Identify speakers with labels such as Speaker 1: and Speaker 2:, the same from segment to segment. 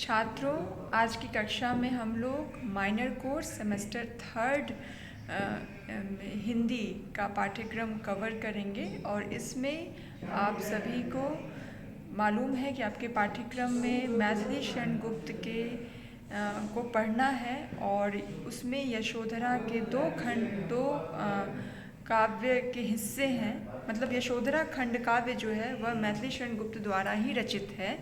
Speaker 1: छात्रों, आज की कक्षा में हम लोग minor course semester third Hindi का पाठ्यक्रम कवर करेंगे और इसमें आप सभी को मालूम है कि आपके पाठ्यक्रम में मैथिली शरण गुप्त के को पढ़ना है और उसमें यशोधरा के दो काव्य के हिस्से हैं। मतलब यशोधरा खंड काव्य जो है वह मैथिली शरण गुप्त द्वारा ही रचित है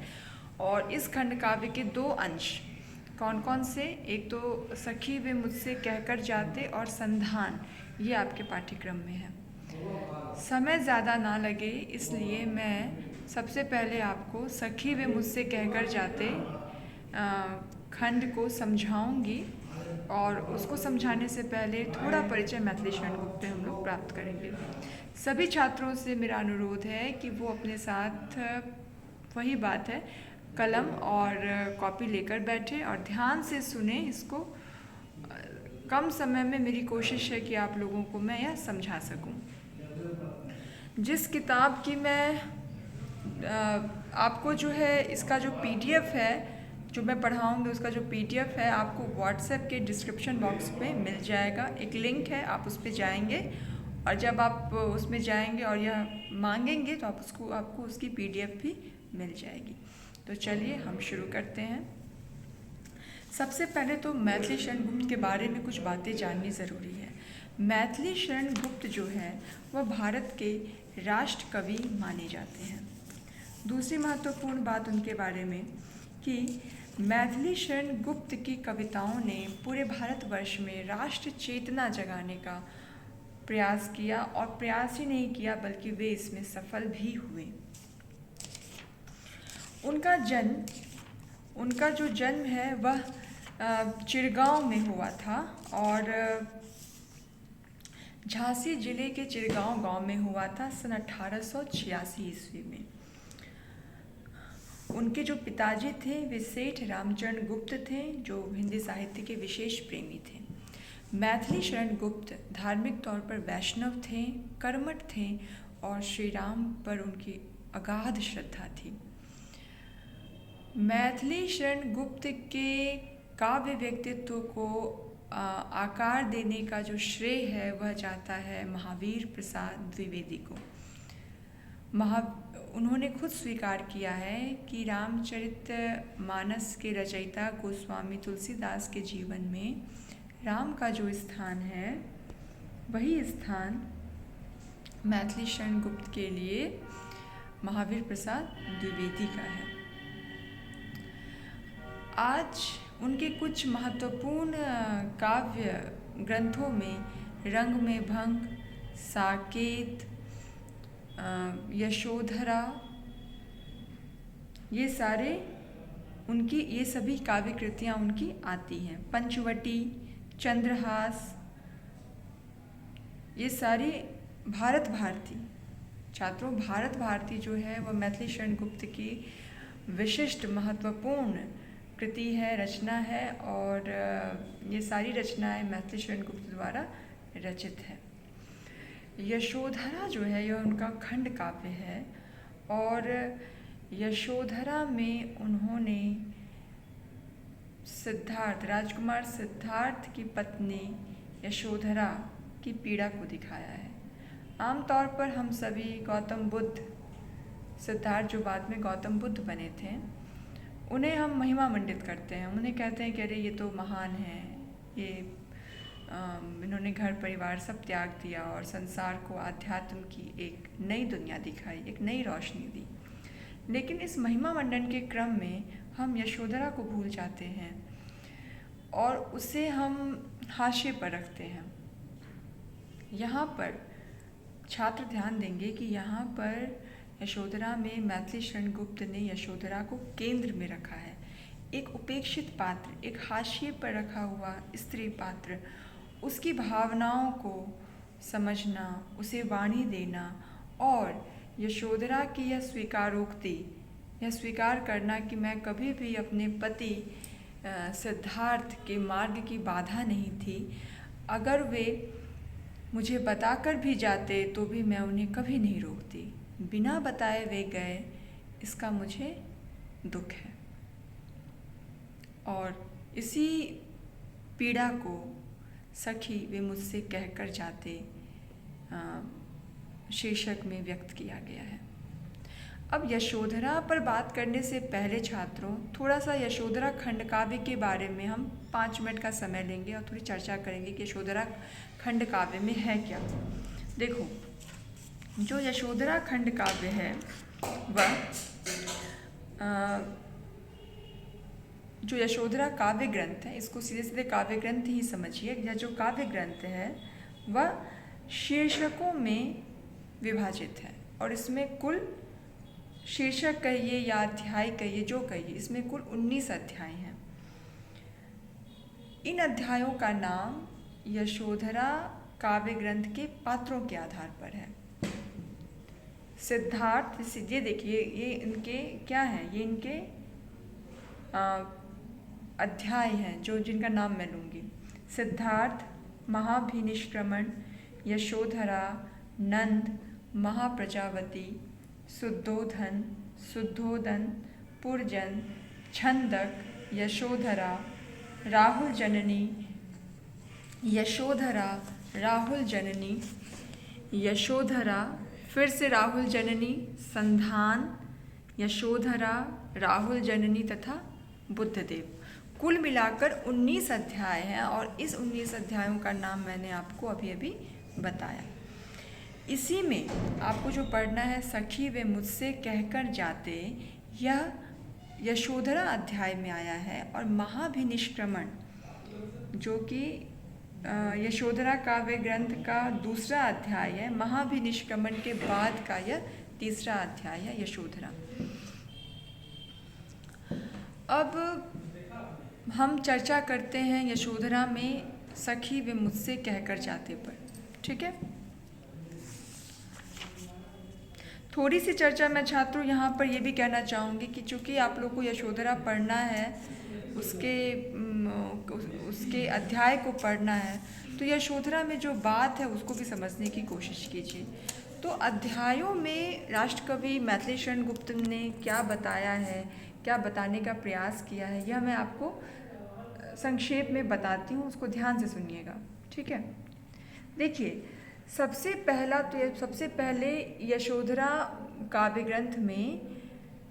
Speaker 1: और इस खंड काव्य के दो अंश कौन कौन से, एक तो सखी वे मुझसे कहकर जाते और संधान, ये आपके पाठ्यक्रम में है। समय ज़्यादा ना लगे इसलिए मैं सबसे पहले आपको सखी वे मुझसे कहकर जाते खंड को समझाऊंगी और उसको समझाने से पहले थोड़ा परिचय मैथिली शरण गुप्त हम लोग प्राप्त करेंगे। सभी छात्रों से मेरा अनुरोध है कि वो अपने साथ वही बात है कलम और कॉपी लेकर बैठे और ध्यान से सुने इसको। कम समय में मेरी कोशिश है कि आप लोगों को मैं यह समझा सकूं। जिस किताब की मैं आपको जो है इसका जो पीडीएफ है जो मैं पढ़ाऊँगी उसका जो पीडीएफ है आपको व्हाट्सएप के डिस्क्रिप्शन बॉक्स में मिल जाएगा। एक लिंक है, आप उस पर जाएंगे और जब आप उसमें जाएंगे और यह मांगेंगे तो आपको उसकी पीडीएफ भी मिल जाएगी। तो चलिए हम शुरू करते हैं। सबसे पहले तो मैथिली शरण गुप्त के बारे में कुछ बातें जाननी ज़रूरी है। मैथिली शरण गुप्त जो है वह भारत के राष्ट्र कवि माने जाते हैं। दूसरी महत्वपूर्ण बात उनके बारे में कि मैथिली शरण गुप्त की कविताओं ने पूरे भारतवर्ष में राष्ट्र चेतना जगाने का प्रयास किया और प्रयास ही नहीं किया बल्कि वे इसमें सफल भी हुए। उनका जो जन्म है वह चिरगांव में हुआ था और झांसी जिले के चिरगांव गांव में हुआ था सन 1886 ईस्वी में। उनके जो पिताजी थे वे सेठ रामचरण गुप्त थे जो हिंदी साहित्य के विशेष प्रेमी थे। मैथिली शरण गुप्त धार्मिक तौर पर वैष्णव थे, कर्मठ थे और श्री राम पर उनकी अगाध श्रद्धा थी। मैथिली शरण गुप्त के काव्य व्यक्तित्व को आकार देने का जो श्रेय है वह जाता है महावीर प्रसाद द्विवेदी को। उन्होंने खुद स्वीकार किया है कि रामचरितमानस के रचयिता गोस्वामी तुलसीदास के जीवन में राम का जो स्थान है वही स्थान मैथिली शरण गुप्त के लिए महावीर प्रसाद द्विवेदी का है। आज उनके कुछ महत्वपूर्ण काव्य ग्रंथों में रंग में भंग, साकेत, यशोधरा, ये सभी काव्य कृतियाँ उनकी आती हैं। पंचवटी, चंद्रहास, ये सारी भारत भारती। छात्रों, भारत भारती जो है वह मैथिली शरण गुप्त की विशिष्ट महत्वपूर्ण कृति है, रचना है और ये सारी रचनाएं मैथिली शरण गुप्त द्वारा रचित है। यशोधरा जो है यह उनका खंड काव्य है और यशोधरा में उन्होंने राजकुमार सिद्धार्थ की पत्नी यशोधरा की पीड़ा को दिखाया है। आमतौर पर हम सभी गौतम बुद्ध, सिद्धार्थ जो बाद में गौतम बुद्ध बने थे, उन्हें हम महिमा मंडित करते हैं। उन्हें कहते हैं कि अरे ये तो महान है, ये इन्होंने घर परिवार सब त्याग दिया और संसार को आध्यात्म की एक नई दुनिया दिखाई, एक नई रोशनी दी। लेकिन इस महिमा मंडन के क्रम में हम यशोधरा को भूल जाते हैं और उसे हम हाशिए पर रखते हैं। यहाँ पर छात्र ध्यान देंगे कि यहाँ पर यशोधरा में मैथिली शरण गुप्त ने यशोधरा को केंद्र में रखा है। एक उपेक्षित पात्र, एक हाशिए पर रखा हुआ स्त्री पात्र, उसकी भावनाओं को समझना, उसे वाणी देना और यशोधरा की यह स्वीकारोक्ति, यह स्वीकार करना कि मैं कभी भी अपने पति सिद्धार्थ के मार्ग की बाधा नहीं थी। अगर वे मुझे बताकर भी जाते तो भी मैं उन्हें कभी नहीं रोकती। बिना बताए वे गए, इसका मुझे दुख है। और इसी पीड़ा को सखी वे मुझसे कहकर जाते शीर्षक में व्यक्त किया गया है। अब यशोधरा पर बात करने से पहले छात्रों थोड़ा सा यशोधरा खंड काव्य के बारे में हम 5 मिनट का समय लेंगे और थोड़ी चर्चा करेंगे कि यशोधरा खंड काव्य में है क्या। देखो, जो यशोधरा खंड काव्य है वह जो यशोधरा काव्य ग्रंथ है, इसको सीधे सीधे काव्य ग्रंथ ही समझिए। यह जो काव्य ग्रंथ है वह शीर्षकों में विभाजित है और इसमें कुल शीर्षक कहिए या अध्याय कहिए, जो कहिए, इसमें कुल 19 अध्याय हैं। इन अध्यायों का नाम यशोधरा काव्य ग्रंथ के पात्रों के आधार पर है। सिद्धार्थ, ये देखिए, ये इनके क्या हैं, ये इनके अध्याय हैं जो जिनका नाम मैं लूँगी। सिद्धार्थ, महाभिनिष्क्रमण, यशोधरा, नंद, महाप्रजावती, शुद्धोधन, शुद्धोदन, पुरजन, छंदक, यशोधरा, राहुल जननी, यशोधरा, राहुल जननी, यशोधरा, फिर से राहुल जननी, संधान, यशोधरा, राहुल जननी तथा बुद्धदेव। कुल मिलाकर 19 अध्याय हैं और इस 19 अध्यायों का नाम मैंने आपको अभी अभी बताया। इसी में आपको जो पढ़ना है, सखी वे मुझसे कहकर जाते, यह यशोधरा अध्याय में आया है। और महाभिनिष्क्रमण जो कि यशोधरा काव्य ग्रंथ का दूसरा अध्याय है, महाभिनिष्क्रमण के बाद का यह तीसरा अध्याय है यशोधरा। अब हम चर्चा करते हैं यशोधरा में सखी वे मुझसे कहकर जाते पर। ठीक है, थोड़ी सी चर्चा मैं छात्रों यहाँ पर यह भी कहना चाहूँगी कि चूँकि आप लोग को यशोधरा पढ़ना है, उसके अध्याय को पढ़ना है, तो यशोधरा में जो बात है उसको भी समझने की कोशिश कीजिए। तो अध्यायों में राष्ट्रकवि मैथिली शरण गुप्त ने क्या बताया है, क्या बताने का प्रयास किया है, यह मैं आपको संक्षेप में बताती हूँ, उसको ध्यान से सुनिएगा। ठीक है, देखिए, सबसे पहले यशोधरा काव्य ग्रंथ में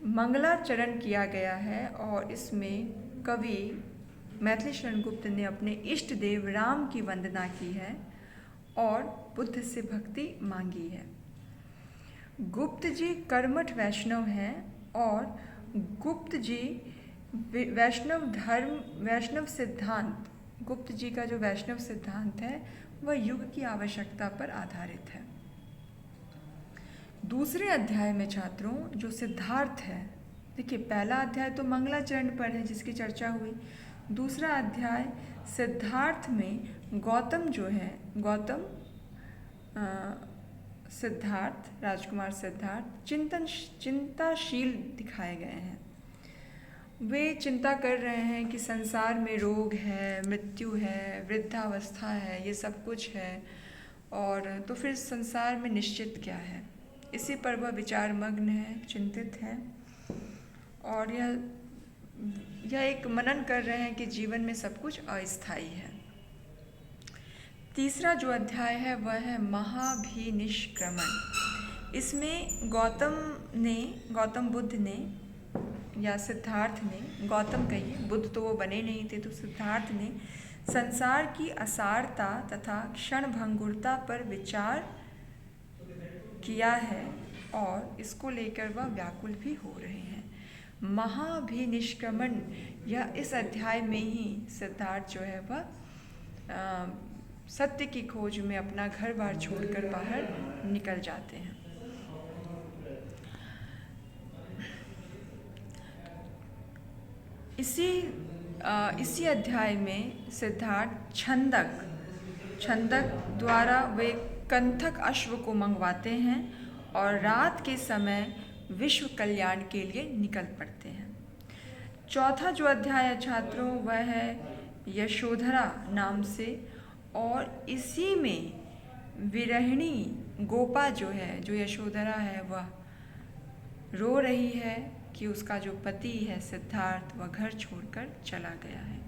Speaker 1: मंगलाचरण किया गया है और इसमें कवि मैथिली शरण गुप्त ने अपने इष्ट देव राम की वंदना की है और बुद्ध से भक्ति मांगी है। गुप्त जी कर्मठ वैष्णव हैं और गुप्त जी वैष्णव सिद्धांत, गुप्त जी का जो वैष्णव सिद्धांत है वह युग की आवश्यकता पर आधारित है। दूसरे अध्याय में छात्रों जो सिद्धार्थ है, देखिए पहला अध्याय तो मंगलाचरण पर है जिसकी चर्चा हुई। दूसरा अध्याय सिद्धार्थ में गौतम जो है, गौतम सिद्धार्थ, राजकुमार सिद्धार्थ चिंताशील दिखाए गए हैं। वे चिंता कर रहे हैं कि संसार में रोग है, मृत्यु है, वृद्धावस्था है, ये सब कुछ है, और तो फिर संसार में निश्चित क्या है, इसी पर वह विचारमग्न है, चिंतित है। और यह एक मनन कर रहे हैं कि जीवन में सब कुछ अस्थायी है। तीसरा जो अध्याय है वह है महाभिनिष्क्रमण। इसमें गौतम बुद्ध ने या सिद्धार्थ ने, गौतम कहिए, बुद्ध तो वो बने नहीं थे, तो सिद्धार्थ ने संसार की असारता तथा क्षणभंगुरता पर विचार किया है और इसको लेकर वह व्याकुल भी हो रहे हैं। महाभिनिष्क्रमण, यह इस अध्याय में ही सिद्धार्थ जो है वह सत्य की खोज में अपना घर बार छोड़कर बाहर निकल जाते हैं। इसी अध्याय में सिद्धार्थ छंदक द्वारा वे कंथक अश्व को मंगवाते हैं और रात के समय विश्व कल्याण के लिए निकल पड़ते हैं। चौथा जो अध्याय है छात्रों वह है यशोधरा नाम से, और इसी में विरहिणी गोपा जो है, जो यशोधरा है, वह रो रही है कि उसका जो पति है सिद्धार्थ वह घर छोड़कर चला गया है।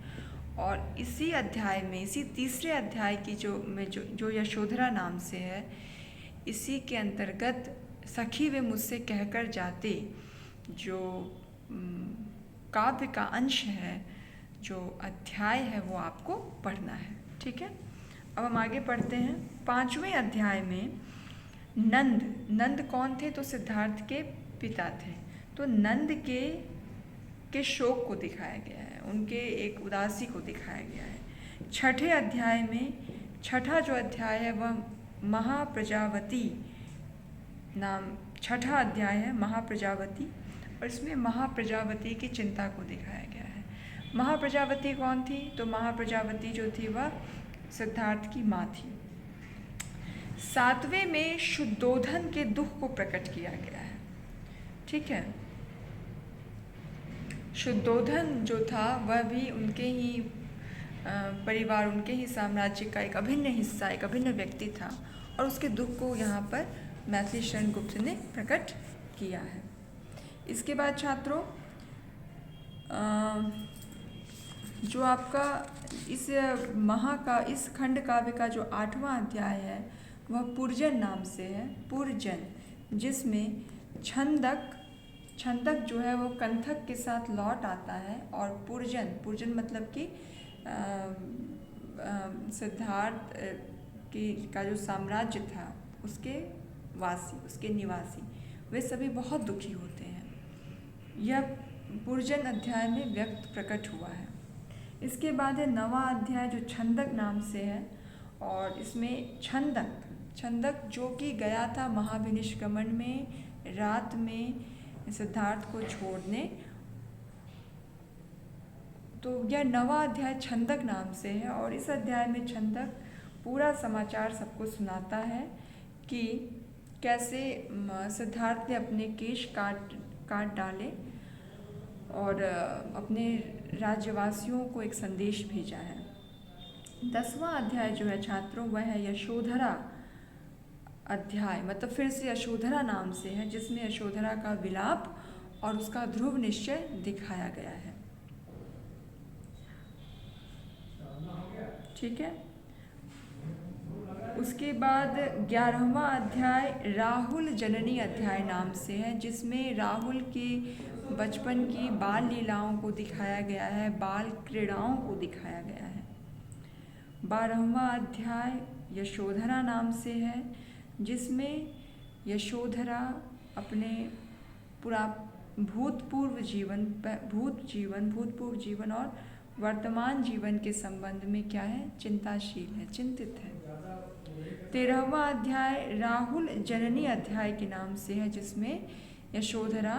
Speaker 1: और इसी अध्याय में, इसी तीसरे अध्याय की जो यशोधरा नाम से है, इसी के अंतर्गत सखी वे मुझसे कहकर जाते जो काव्य का अंश है, जो अध्याय है, वो आपको पढ़ना है। ठीक है, अब हम आगे पढ़ते हैं। 5वें अध्याय में नंद कौन थे? तो सिद्धार्थ के पिता थे। तो नंद के शोक को दिखाया गया है, उनके एक उदासी को दिखाया गया है। 6ठे अध्याय में, छठा जो अध्याय है वह महाप्रजावती नाम, 6ठा अध्याय है महाप्रजावती, और इसमें महाप्रजावती की चिंता को दिखाया गया है। महाप्रजावती कौन थी? तो महाप्रजावती जो थी वह सिद्धार्थ की माँ थी। 7वें में शुद्धोधन के दुख को प्रकट किया गया है। ठीक है, शुद्धोधन जो था वह भी उनके ही परिवार, उनके ही साम्राज्य का एक अभिन्न हिस्सा, एक अभिन्न व्यक्ति था, और उसके दुख को यहाँ पर मैथिली शरण गुप्त ने प्रकट किया है। इसके बाद छात्रों, जो आपका इस खंड काव्य का जो 8वां अध्याय है वह पुरजन नाम से है। पुरजन, जिसमें छंदक जो है वो कंथक के साथ लौट आता है, और पुरजन मतलब कि सिद्धार्थ का जो साम्राज्य था उसके निवासी वे सभी बहुत दुखी होते हैं। यह पुरजन अध्याय में व्यक्त प्रकट हुआ है। इसके बाद है 9वां अध्याय जो छंदक नाम से है, और इसमें छंदक जो कि गया था महाभिनिष्क्रमण में रात में सिद्धार्थ को छोड़ने, तो यह 9वां अध्याय छंदक नाम से है। और इस अध्याय में छंदक पूरा समाचार सबको सुनाता है कि कैसे सिद्धार्थ ने अपने केश काट डाले और अपने राज्यवासियों को एक संदेश भेजा है। 10वां अध्याय जो है छात्रों वह है यशोधरा अध्याय, मतलब फिर से यशोधरा नाम से है, जिसमें यशोधरा का विलाप और उसका ध्रुव निश्चय दिखाया गया है। ठीक है, उसके बाद 11वां अध्याय राहुल जननी अध्याय नाम से है, जिसमें राहुल के बचपन की बाल लीलाओं को दिखाया गया है, बाल क्रीड़ाओं को दिखाया गया है। 12वां अध्याय यशोधरा नाम से है, जिसमें यशोधरा अपने पूरा भूतपूर्व जीवन और वर्तमान जीवन के संबंध में क्या है, चिंताशील है, चिंतित है। 13वां अध्याय राहुल जननी अध्याय के नाम से है, जिसमें यशोधरा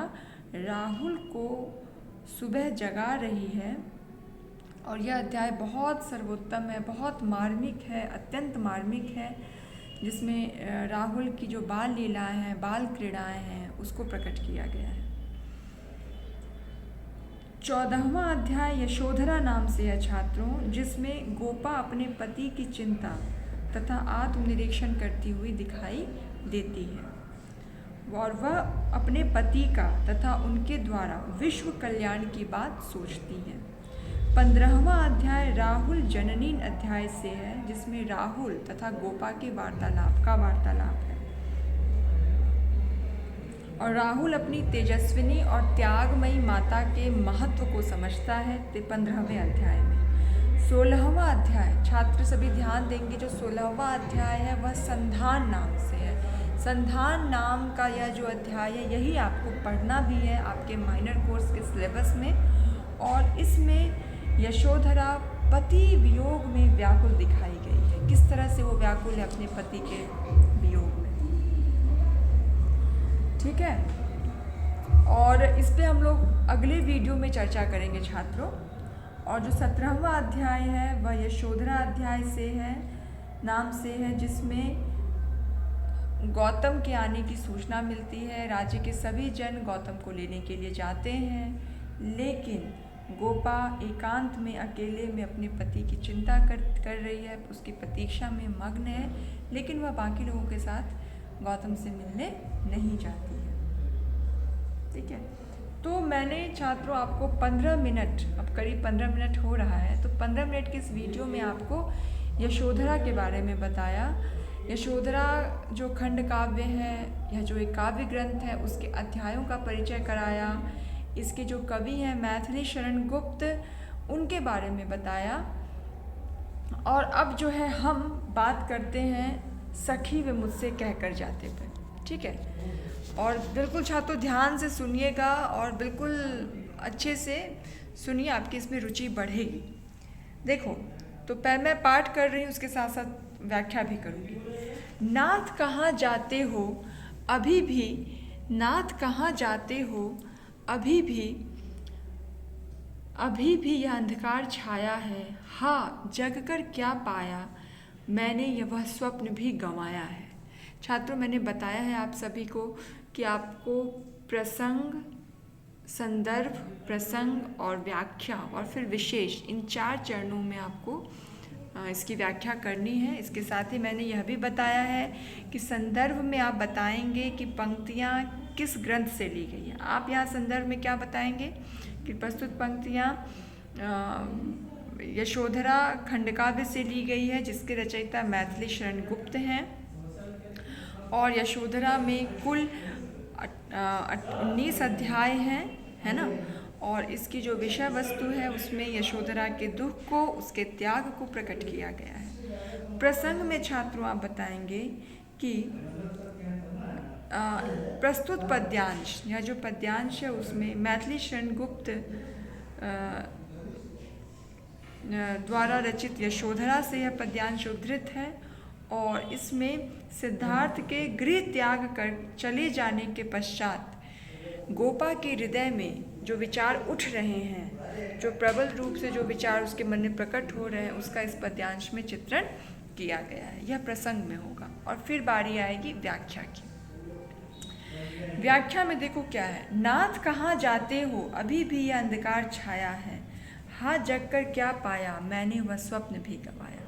Speaker 1: राहुल को सुबह जगा रही है, और यह अध्याय बहुत सर्वोत्तम है, बहुत मार्मिक है, अत्यंत मार्मिक है, जिसमें राहुल की जो बाल लीलाएं हैं, बाल क्रीड़ाएं हैं, उसको प्रकट किया गया है। 14वां अध्याय यशोधरा नाम से है छात्रों, जिसमें गोपा अपने पति की चिंता तथा आत्मनिरीक्षण करती हुई दिखाई देती है, और वह अपने पति का तथा उनके द्वारा विश्व कल्याण की बात सोचती है। 15वां अध्याय राहुल जननी अध्याय से है, जिसमें राहुल तथा गोपा के वार्तालाप है, और राहुल अपनी तेजस्विनी और त्यागमयी माता के महत्व को समझता है 15वें अध्याय में। 16वां अध्याय छात्र सभी ध्यान देंगे, जो 16वां अध्याय है वह संधान नाम से है। संधान नाम का यह जो अध्याय है यही आपको पढ़ना भी है आपके माइनर कोर्स के सिलेबस में, और इसमें यशोधरा पति वियोग में व्याकुल दिखाई गई है, किस तरह से वो व्याकुल है अपने पति के वियोग में। ठीक है, और इस पे हम लोग अगले वीडियो में चर्चा करेंगे छात्रों। और जो 17वां अध्याय है वह यशोधरा अध्याय से है, नाम से है, जिसमें गौतम के आने की सूचना मिलती है। राज्य के सभी जन गौतम को लेने के लिए जाते हैं, लेकिन गोपा एकांत में अकेले में अपने पति की चिंता कर रही है, उसकी प्रतीक्षा में मग्न है, लेकिन वह बाकी लोगों के साथ गौतम से मिलने नहीं जाती है। ठीक है, तो मैंने छात्रों आपको 15 मिनट, अब करीब 15 मिनट हो रहा है, तो 15 मिनट की इस वीडियो में आपको यशोधरा के बारे में बताया। यशोधरा जो खंड काव्य है या जो एक काव्य ग्रंथ है उसके अध्यायों का परिचय कराया। इसके जो कवि हैं मैथिली शरण गुप्त, उनके बारे में बताया। और अब जो है हम बात करते हैं सखी वे मुझसे कहकर जाते पर, ठीक है। और बिल्कुल छात्रों ध्यान से सुनिएगा और बिल्कुल अच्छे से सुनिए, आपकी इसमें रुचि बढ़ेगी। देखो, तो पहले मैं पाठ कर रही हूँ, उसके साथ साथ व्याख्या भी करूँगी। नाथ कहाँ जाते हो अभी भी, नाथ कहाँ जाते हो अभी भी यह अंधकार छाया है। हाँ जग कर क्या पाया, मैंने यह वह स्वप्न भी गंवाया है। छात्रों, मैंने बताया है आप सभी को कि आपको प्रसंग, संदर्भ, प्रसंग और व्याख्या और फिर विशेष, इन 4 चरणों में आपको इसकी व्याख्या करनी है। इसके साथ ही मैंने यह भी बताया है कि संदर्भ में आप बताएंगे कि पंक्तियाँ किस ग्रंथ से ली गई है। आप यहाँ संदर्भ में क्या बताएंगे कि प्रस्तुत पंक्तियाँ यशोधरा खंडकाव्य से ली गई है, जिसके रचयिता मैथिली शरण गुप्त हैं। और यशोधरा में कुल 19 अध्याय हैं, है ना। और इसकी जो विषय वस्तु है उसमें यशोधरा के दुख को, उसके त्याग को प्रकट किया गया है। प्रसंग में छात्रों आप बताएंगे कि प्रस्तुत पद्यांश या जो पद्यांश है उसमें मैथिली शरण गुप्त द्वारा रचित यशोधरा से यह पद्यांश उद्धृत है। और इसमें सिद्धार्थ के गृह त्याग कर चले जाने के पश्चात गोपा के हृदय में जो विचार उठ रहे हैं, जो प्रबल रूप से जो विचार उसके मन में प्रकट हो रहे हैं, उसका इस पद्यांश में चित्रण किया गया है। यह प्रसंग में होगा। और फिर बारी आएगी व्याख्या की। व्याख्या में देखो क्या है। नाथ कहाँ जाते हो अभी भी यह अंधकार छाया है। हाँ जग कर क्या पाया, मैंने वह स्वप्न भी गंवाया।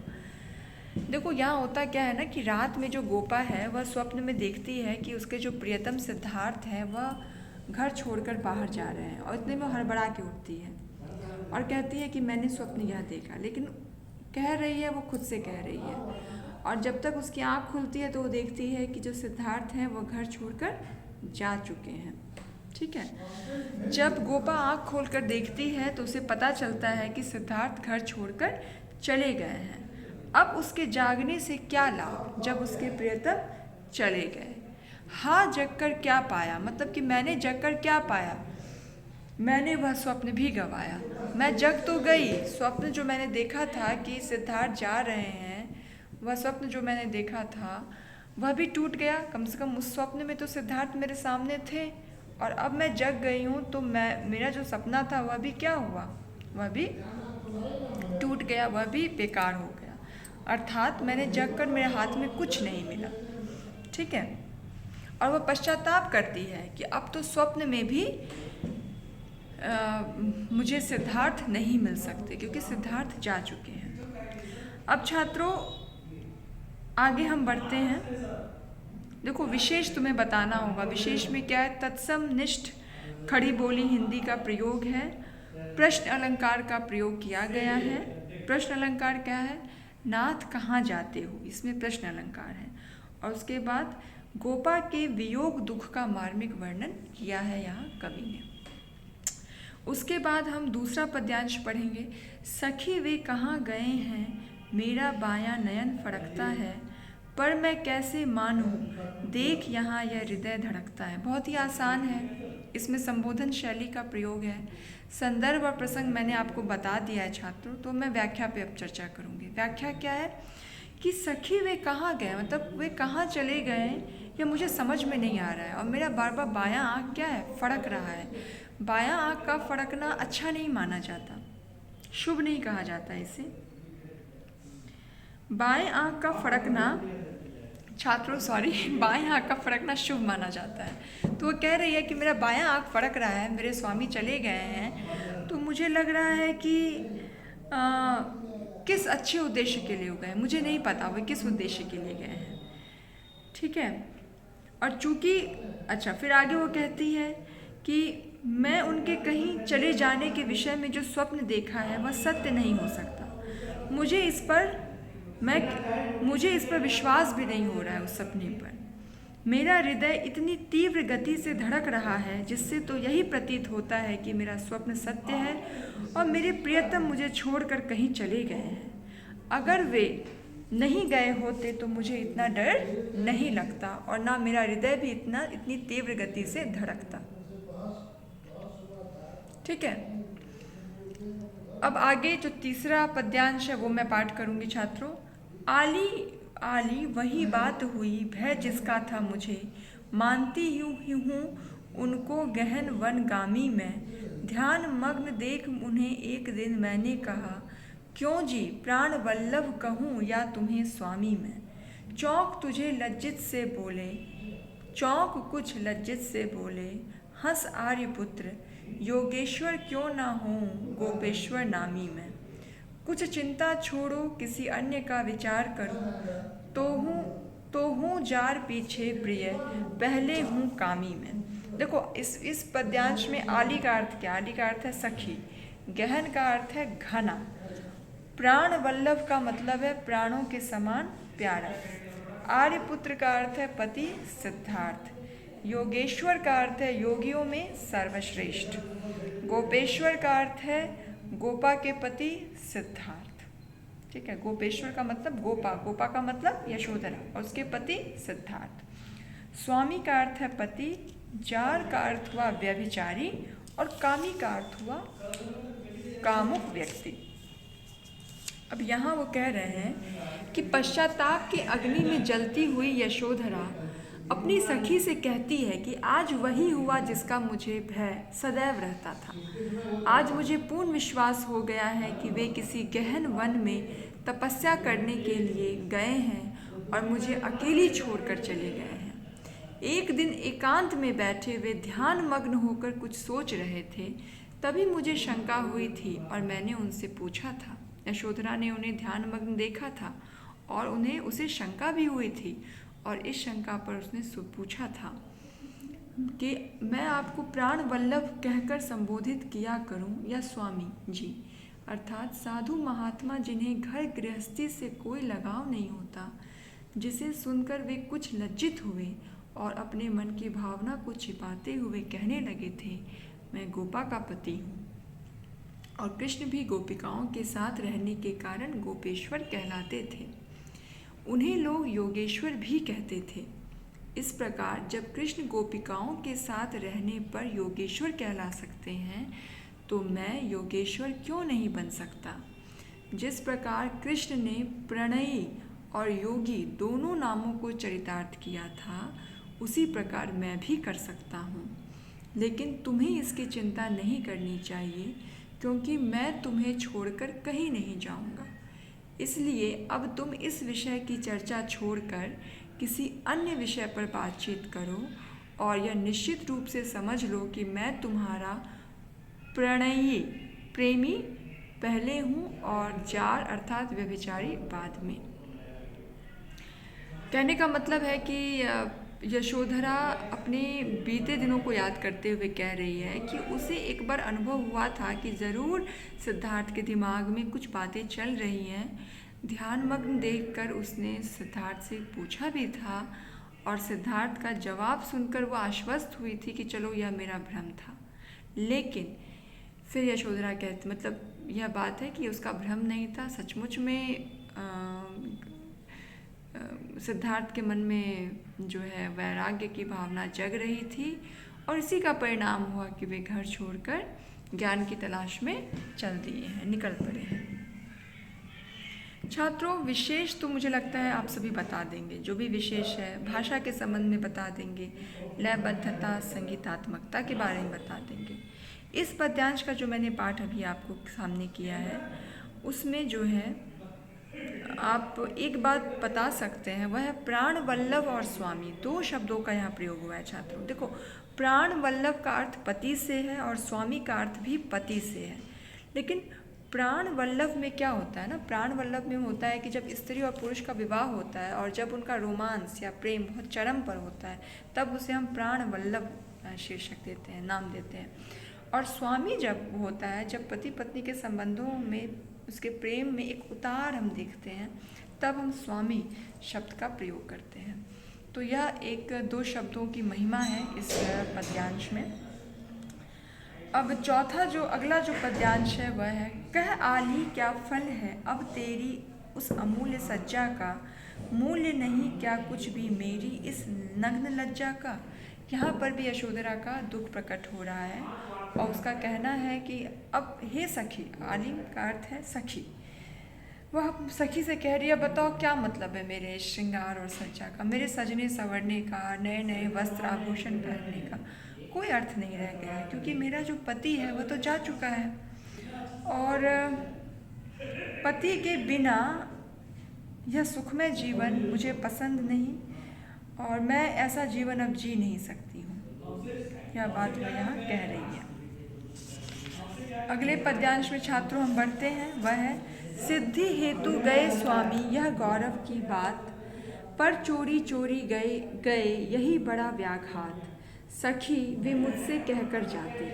Speaker 1: देखो यहाँ होता क्या है ना कि रात में जो गोपा है वह स्वप्न में देखती है कि उसके जो प्रियतम सिद्धार्थ है वह घर छोड़कर बाहर जा रहे हैं। और इतने में हड़बड़ा के उठती है और कहती है कि मैंने स्वप्न यह देखा। लेकिन कह रही है, वो खुद से कह रही है। और जब तक उसकी आँख खुलती है तो वो देखती है कि जो सिद्धार्थ हैं वो घर छोड़कर जा चुके हैं, ठीक है। जब गोपा आँख खोलकर देखती है तो उसे पता चलता है कि सिद्धार्थ घर छोड़कर चले गए हैं। अब उसके जागने से क्या लाभ जब उसके प्रियतम चले गए। हाँ जग कर क्या पाया, मतलब कि मैंने जग कर क्या पाया, मैंने वह स्वप्न भी गंवाया। मैं जग तो गई, स्वप्न जो मैंने देखा था कि सिद्धार्थ जा रहे हैं, वह स्वप्न जो मैंने देखा था वह भी टूट गया। कम से कम उस स्वप्न में तो सिद्धार्थ मेरे सामने थे। और अब मैं जग गई हूँ तो मेरा जो सपना था वह भी क्या हुआ, वह भी टूट गया, वह भी बेकार हो गया। अर्थात मैंने जग कर मेरे हाथ में कुछ नहीं मिला, ठीक है। और वह पश्चाताप करती है कि अब तो स्वप्न में भी मुझे सिद्धार्थ नहीं मिल सकते, क्योंकि सिद्धार्थ जा चुके हैं। अब छात्रों आगे हम बढ़ते हैं। देखो विशेष तुम्हें बताना होगा। विशेष में क्या है, तत्सम निष्ठ खड़ी बोली हिंदी का प्रयोग है। प्रश्न अलंकार का प्रयोग किया गया है। प्रश्न अलंकार क्या है, नाथ कहाँ जाते हो, इसमें प्रश्न अलंकार है। और उसके बाद गोपा के वियोग दुख का मार्मिक वर्णन किया है यहाँ कवि ने। उसके बाद हम दूसरा पद्यांश पढ़ेंगे। सखी वे कहाँ गए हैं, मेरा बायां नयन फड़कता है, पर मैं कैसे मानूं, देख यहाँ यह हृदय धड़कता है। बहुत ही आसान है, इसमें संबोधन शैली का प्रयोग है। संदर्भ और प्रसंग मैंने आपको बता दिया है छात्रों, तो मैं व्याख्या पे अब चर्चा करूँगी। व्याख्या क्या है कि सखी वे कहाँ गए, मतलब वे कहाँ चले गए, यह मुझे समझ में नहीं आ रहा है। और मेरा बार बार बायां आँख क्या है, फड़क रहा है। बायां आँख का फड़कना अच्छा नहीं माना जाता, शुभ नहीं कहा जाता इसे। बाएं आँख का फड़कना, छात्रों सॉरी, बाएं आँख का फड़कना शुभ माना जाता है। तो वो कह रही है कि मेरा बायां आँख फड़क रहा है, मेरे स्वामी चले गए हैं, तो मुझे लग रहा है कि किस अच्छे उद्देश्य के लिए गए, मुझे नहीं पता वे किस उद्देश्य के लिए गए हैं, ठीक है। और चूंकि अच्छा, फिर आगे वो कहती है कि मैं उनके कहीं चले जाने के विषय में जो स्वप्न देखा है वह सत्य नहीं हो सकता। मुझे इस पर विश्वास भी नहीं हो रहा है उस सपने पर। मेरा हृदय इतनी तीव्र गति से धड़क रहा है जिससे तो यही प्रतीत होता है कि मेरा स्वप्न सत्य है और मेरे प्रियतम मुझे छोड़कर कहीं चले गए हैं। अगर वे नहीं गए होते तो मुझे इतना डर नहीं लगता और ना मेरा हृदय भी इतनी तीव्र गति से धड़कता। ठीक है, अब आगे जो तीसरा पद्यांश है वो मैं पाठ करूंगी छात्रों। आली आली वही बात हुई, भय जिसका था मुझे, मानती ही हूँ उनको गहन वनगामी में। ध्यान मग्न देख उन्हें एक दिन मैंने कहा, क्यों जी प्राण वल्लभ कहूँ या तुम्हें स्वामी मैं। चौंक कुछ लज्जित से बोले, हंस आर्यपुत्र योगेश्वर क्यों ना हो गोपेश्वर नामी मैं। कुछ चिंता छोड़ो किसी अन्य का विचार करो, तो हूँ जार पीछे प्रिय पहले हूँ कामी में। देखो इस पद्यांश में आली का अर्थ क्या? आली का अर्थ है सखी, गहन का अर्थ है घना, प्राण वल्लभ का मतलब है प्राणों के समान प्यारा, आर्यपुत्र का अर्थ है पति सिद्धार्थ, योगेश्वर का अर्थ है योगियों में सर्वश्रेष्ठ, गोपेश्वर का अर्थ है गोपा के पति सिद्धार्थ। ठीक है, गोपेश्वर का मतलब गोपा, गोपा का मतलब यशोधरा और उसके पति सिद्धार्थ। स्वामी का अर्थ है पति, जार का अर्थ हुआ व्यभिचारी और कामी का अर्थ हुआ कामुक व्यक्ति। अब यहाँ वो कह रहे हैं कि पश्चाताप के अग्नि में जलती हुई यशोधरा अपनी सखी से कहती है कि आज वही हुआ जिसका मुझे भय सदैव रहता था। आज मुझे पूर्ण विश्वास हो गया है कि वे किसी गहन वन में तपस्या करने के लिए गए हैं और मुझे अकेली छोड़कर चले गए हैं। एक दिन एकांत में बैठे वे ध्यान मग्न होकर कुछ सोच रहे थे, तभी मुझे शंका हुई थी और मैंने उनसे पूछा था। यशोधरा ने उन्हें ध्यान मग्न देखा था और उसे शंका भी हुई थी और इस शंका पर उसने पूछा था कि मैं आपको प्राण वल्लभ कहकर संबोधित किया करूं या स्वामी जी, अर्थात साधु महात्मा जिन्हें घर गृहस्थी से कोई लगाव नहीं होता, जिसे सुनकर वे कुछ लज्जित हुए और अपने मन की भावना को छिपाते हुए कहने लगे थे, मैं गोपा का पति हूँ और कृष्ण भी गोपिकाओं के साथ रहने के कारण गोपेश्वर कहलाते थे। उन्हें लोग योगेश्वर भी कहते थे। इस प्रकार जब कृष्ण गोपिकाओं के साथ रहने पर योगेश्वर कहला सकते हैं, तो मैं योगेश्वर क्यों नहीं बन सकता। जिस प्रकार कृष्ण ने प्रणयी और योगी दोनों नामों को चरितार्थ किया था, उसी प्रकार मैं भी कर सकता हूँ। लेकिन तुम्हें इसकी चिंता नहीं करनी चाहिए, क्योंकि मैं तुम्हें छोड़कर कहीं नहीं जाऊँगा। इसलिए अब तुम इस विषय की चर्चा छोड़कर किसी अन्य विषय पर बातचीत करो और यह निश्चित रूप से समझ लो कि मैं तुम्हारा प्रेमी पहले हूँ और जार अर्थात व्यभिचारी बाद में। कहने का मतलब है कि यशोधरा अपने बीते दिनों को याद करते हुए कह रही है कि उसे एक बार अनुभव हुआ था कि ज़रूर सिद्धार्थ के दिमाग में कुछ बातें चल रही हैं। ध्यान मग्न देखकर उसने सिद्धार्थ से पूछा भी था और सिद्धार्थ का जवाब सुनकर वो आश्वस्त हुई थी कि चलो यह मेरा भ्रम था। लेकिन फिर यशोधरा कहती, मतलब यह बात है कि उसका भ्रम नहीं था, सचमुच में सिद्धार्थ के मन में जो है वैराग्य की भावना जग रही थी और इसी का परिणाम हुआ कि वे घर छोड़कर ज्ञान की तलाश में चल दिए हैं, निकल पड़े हैं। छात्रों, विशेष तो मुझे लगता है आप सभी बता देंगे, जो भी विशेष है भाषा के संबंध में बता देंगे, लयबद्धता संगीतात्मकता के बारे में बता देंगे। इस पद्यांश का जो मैंने पाठ अभी आपको सामने किया है, उसमें जो है आप एक बात बता सकते हैं, वह है प्राण वल्लभ और स्वामी, दो शब्दों का यहाँ प्रयोग हुआ है। छात्रों देखो, प्राण वल्लभ का अर्थ पति से है और स्वामी का अर्थ भी पति से है। लेकिन प्राण वल्लभ में क्या होता है ना, प्राण वल्लभ में होता है कि जब स्त्री और पुरुष का विवाह होता है और जब उनका रोमांस या प्रेम बहुत चरम पर होता है, तब उसे हम प्राण वल्लभ शीर्षक देते हैं, नाम देते हैं। और स्वामी जब होता है, जब पति पत्नी के संबंधों में, उसके प्रेम में एक उतार हम देखते हैं, तब हम स्वामी शब्द का प्रयोग करते हैं। तो यह एक 2 शब्दों की महिमा है इस पद्यांश में। अब चौथा जो अगला जो पद्यांश है वह है, कह आली क्या फल है अब तेरी उस अमूल्य सज्जा का, मूल्य नहीं क्या कुछ भी मेरी इस नग्न लज्जा का। यहाँ पर भी यशोधरा का दुख प्रकट हो रहा है और उसका कहना है कि अब हे सखी, आलिम का अर्थ है सखी, वह सखी से कह रही है, बताओ क्या मतलब है मेरे श्रृंगार और सज्जा का, मेरे सजने संवरने का, नए नए वस्त्र आभूषण पहनने का कोई अर्थ नहीं रह गया है, क्योंकि मेरा जो पति है वह तो जा चुका है और पति के बिना यह सुखमय जीवन मुझे पसंद नहीं और मैं ऐसा जीवन अब जी नहीं सकती हूँ। यह बात वह यहाँ कह रही है। अगले पद्यांश में छात्रों हम बढ़ते हैं, वह है, सिद्धि हेतु गए स्वामी यह गौरव की बात, पर चोरी चोरी गए गए यही बड़ा व्याघात, सखी वे मुझसे कहकर जाते,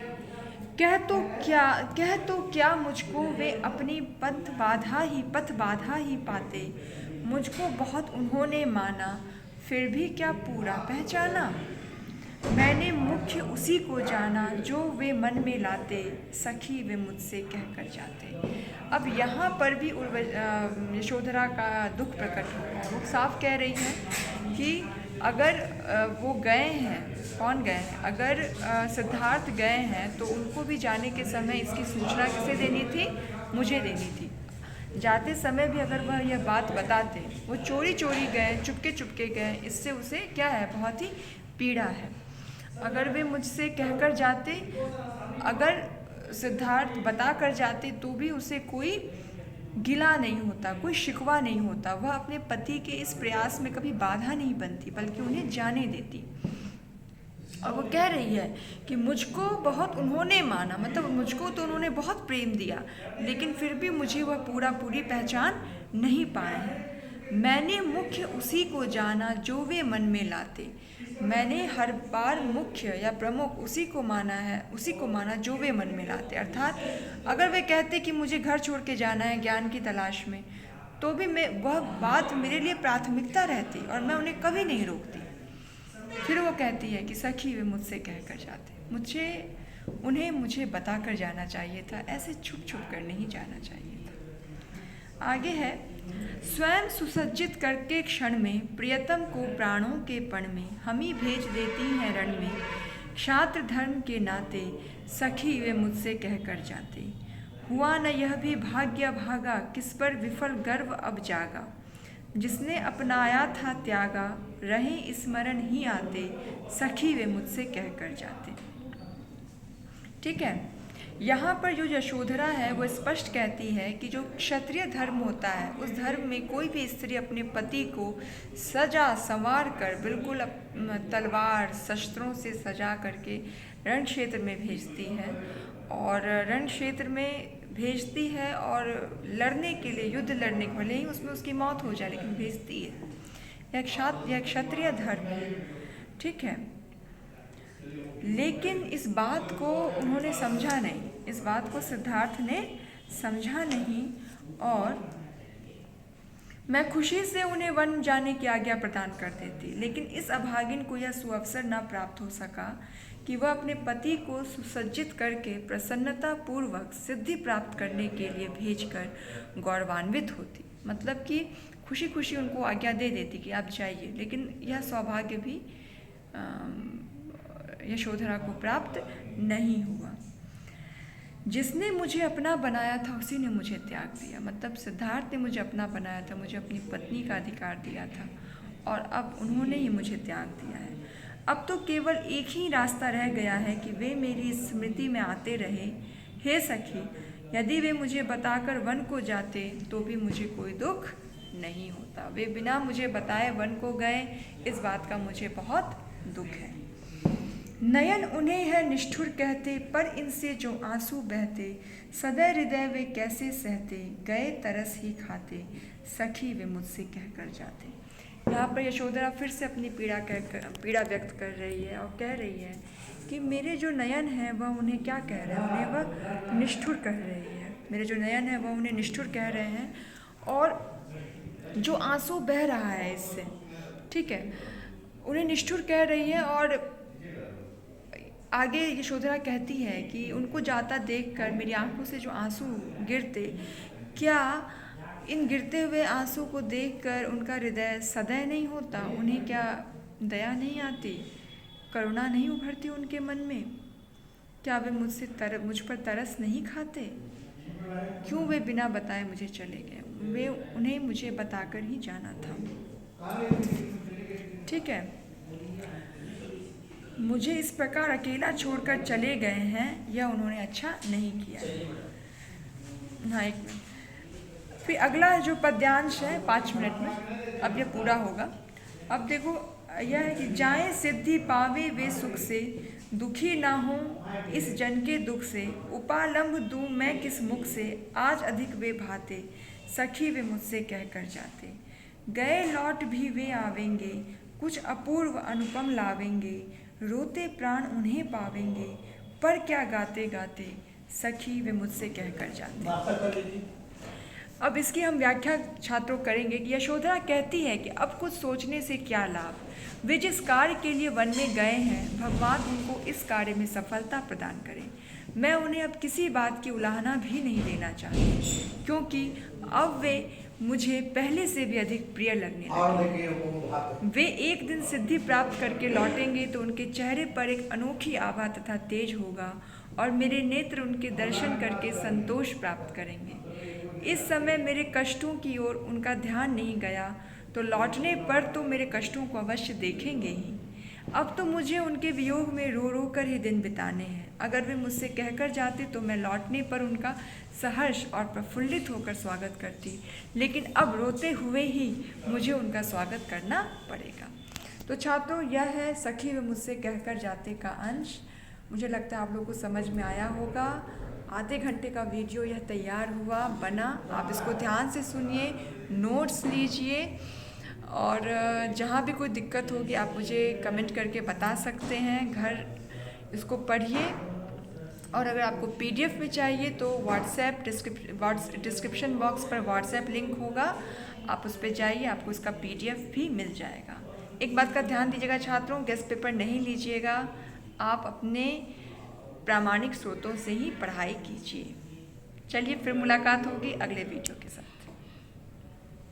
Speaker 1: कह तो क्या मुझको वे अपनी पथ बाधा ही पाते, मुझको बहुत उन्होंने माना फिर भी क्या पूरा पहचाना, मैंने मुख्य उसी को जाना जो वे मन में लाते, सखी वे मुझसे कहकर जाते। अब यहाँ पर भी यशोधरा का दुख प्रकट हो रहा है। वो साफ कह रही है कि अगर वो गए हैं, कौन गए हैं, अगर सिद्धार्थ गए हैं तो उनको भी जाने के समय इसकी सूचना किसे देनी थी, मुझे देनी थी। जाते समय भी अगर वह यह बात बताते, वो चोरी चोरी गए, चुपके गए, इससे उसे क्या है, बहुत ही पीड़ा है। अगर वे मुझसे कहकर जाते, अगर सिद्धार्थ बता कर जाते तो भी उसे कोई गिला नहीं होता, कोई शिकवा नहीं होता, वह अपने पति के इस प्रयास में कभी बाधा नहीं बनती बल्कि उन्हें जाने देती। और वो कह रही है कि मुझको बहुत उन्होंने माना, मतलब मुझको तो उन्होंने बहुत प्रेम दिया, लेकिन फिर भी मुझे वह पूरी पहचान नहीं पाए हैं। मैंने मुख्य उसी को जाना जो वे मन में लाते, मैंने हर बार मुख्य या प्रमुख उसी को माना जो वे मन में लाते। अर्थात अगर वे कहते कि मुझे घर छोड़ के जाना है ज्ञान की तलाश में, तो भी वह बात मेरे लिए प्राथमिकता रहती और मैं उन्हें कभी नहीं रोकती। फिर वो कहती है कि सखी वे मुझसे कहकर जाते, मुझे बता कर जाना चाहिए था, ऐसे छुप कर नहीं जाना चाहिए था। आगे है, स्वयं सुसज्जित करके क्षण में प्रियतम को प्राणों के पण में, हम ही भेज देती हैं रण में, क्षात्र धर्म के नाते सखी वे मुझसे कहकर जाते, हुआ न यह भी भाग्य भागा, किस पर विफल गर्व अब जागा, जिसने अपनाया था त्यागा, रहे स्मरण ही आते, सखी वे मुझसे कहकर जाते। ठीक है, यहाँ पर जो यशोधरा है वो स्पष्ट कहती है कि जो क्षत्रिय धर्म होता है, उस धर्म में कोई भी स्त्री अपने पति को सजा संवार कर, बिल्कुल तलवार शस्त्रों से सजा करके रण क्षेत्र में भेजती है और रण क्षेत्र में भेजती है और लड़ने के लिए, युद्ध लड़ने के, भले ही उसमें उसकी मौत हो जाए लेकिन भेजती है। यह क्षत्रिय धर्म है। ठीक है, लेकिन इस बात को उन्होंने समझा नहीं, इस बात को सिद्धार्थ ने समझा नहीं और मैं खुशी से उन्हें वन जाने की आज्ञा प्रदान कर देती, लेकिन इस अभागिन को यह सुअवसर न प्राप्त हो सका कि वह अपने पति को सुसज्जित करके प्रसन्नता पूर्वक सिद्धि प्राप्त करने के लिए भेजकर गौरवान्वित होती। मतलब कि खुशी खुशी उनको आज्ञा दे देती कि आप जाइए, लेकिन यह सौभाग्य भी यशोधरा को प्राप्त नहीं हुआ। जिसने मुझे अपना बनाया था उसी ने मुझे त्याग दिया। मतलब सिद्धार्थ ने मुझे अपना बनाया था, मुझे अपनी पत्नी का अधिकार दिया था और अब उन्होंने ही मुझे त्याग दिया है। अब तो केवल एक ही रास्ता रह गया है कि वे मेरी स्मृति में आते रहे। हे सखी, यदि वे मुझे बताकर वन को जाते तो भी मुझे कोई दुख नहीं होता। वे बिना मुझे बताए वन को गए, इस बात का मुझे बहुत दुख है। नयन उन्हें है निष्ठुर कहते, पर इनसे जो आंसू बहते, सदै हृदय वे कैसे सहते, गए तरस ही खाते, सखी वे मुझसे कहकर जाते। यहाँ पर यशोधरा फिर से अपनी पीड़ा व्यक्त कर रही है और कह रही है कि मेरे जो नयन हैं वह उन्हें क्या कह रहे हैं, उन्हें वह निष्ठुर कह रही है। मेरे जो नयन हैं वह उन्हें निष्ठुर कह रहे हैं और जो आंसू बह रहा है इससे, ठीक है, उन्हें निष्ठुर कह रही है। और आगे यशोधरा कहती है कि उनको जाता देखकर मेरी आंखों से जो आंसू गिरते, क्या इन गिरते हुए आंसू को देखकर उनका हृदय सदैव नहीं होता? उन्हें क्या दया नहीं आती, करुणा नहीं उभरती उनके मन में? क्या वे मुझ पर तरस नहीं खाते? क्यों वे बिना बताए मुझे चले गए? उन्हें मुझे बताकर ही जाना था, ठीक है। मुझे इस प्रकार अकेला छोड़कर चले गए हैं, यह उन्होंने अच्छा नहीं किया। हाँ, एक मिनट। फिर अगला जो पद्यांश है 5 मिनट में, अब ये पूरा होगा। अब देखो, यह है कि जाएं सिद्धि पावे वे सुख से, दुखी ना हो इस जन के दुख से, उपालंब दूं मैं किस मुख से, आज अधिक वे भाते, सखी वे मुझसे कह कर जाते। गए लौट भी वे आवेंगे, कुछ अपूर्व अनुपम लावेंगे, रोते प्राण उन्हें पावेंगे, पर क्या गाते गाते, सखी वे मुझसे कह कर जाते। अब इसकी हम व्याख्या छात्रों करेंगे कि यशोधरा कहती है कि अब कुछ सोचने से क्या लाभ, वे जिस कार्य के लिए वन में गए हैं भगवान उनको इस कार्य में सफलता प्रदान करें। मैं उन्हें अब किसी बात की उलाहना भी नहीं देना चाहती, क्योंकि अब वे मुझे पहले से भी अधिक प्रिय लगने लगे। वे एक दिन सिद्धि प्राप्त करके लौटेंगे तो उनके चेहरे पर एक अनोखी आभा तथा तेज होगा और मेरे नेत्र उनके दर्शन करके संतोष प्राप्त करेंगे। इस समय मेरे कष्टों की ओर उनका ध्यान नहीं गया, तो लौटने पर तो मेरे कष्टों को अवश्य देखेंगे ही। अब तो मुझे उनके वियोग में रो रो कर ही दिन बिताने हैं। अगर वे मुझसे कहकर जाते तो मैं लौटने पर उनका सहर्ष और प्रफुल्लित होकर स्वागत करती, लेकिन अब रोते हुए ही मुझे उनका स्वागत करना पड़ेगा। तो छात्रों, यह है सखी वे मुझसे कहकर जाते का अंश। मुझे लगता है आप लोगों को समझ में आया होगा। आधे घंटे का वीडियो यह तैयार हुआ, बना। आप इसको ध्यान से सुनिए, नोट्स लीजिए, और जहाँ भी कोई दिक्कत होगी आप मुझे कमेंट करके बता सकते हैं। घर इसको पढ़िए, और अगर आपको PDF में चाहिए तो व्हाट्सएप डिस्क्रिप्शन बॉक्स पर व्हाट्सएप लिंक होगा, आप उस पर जाइए, आपको इसका PDF भी मिल जाएगा। एक बात का ध्यान दीजिएगा छात्रों, गेस्ट पेपर नहीं लीजिएगा, आप अपने प्रामाणिक स्रोतों से ही पढ़ाई कीजिए। चलिए, फिर मुलाकात होगी अगले वीडियो के साथ।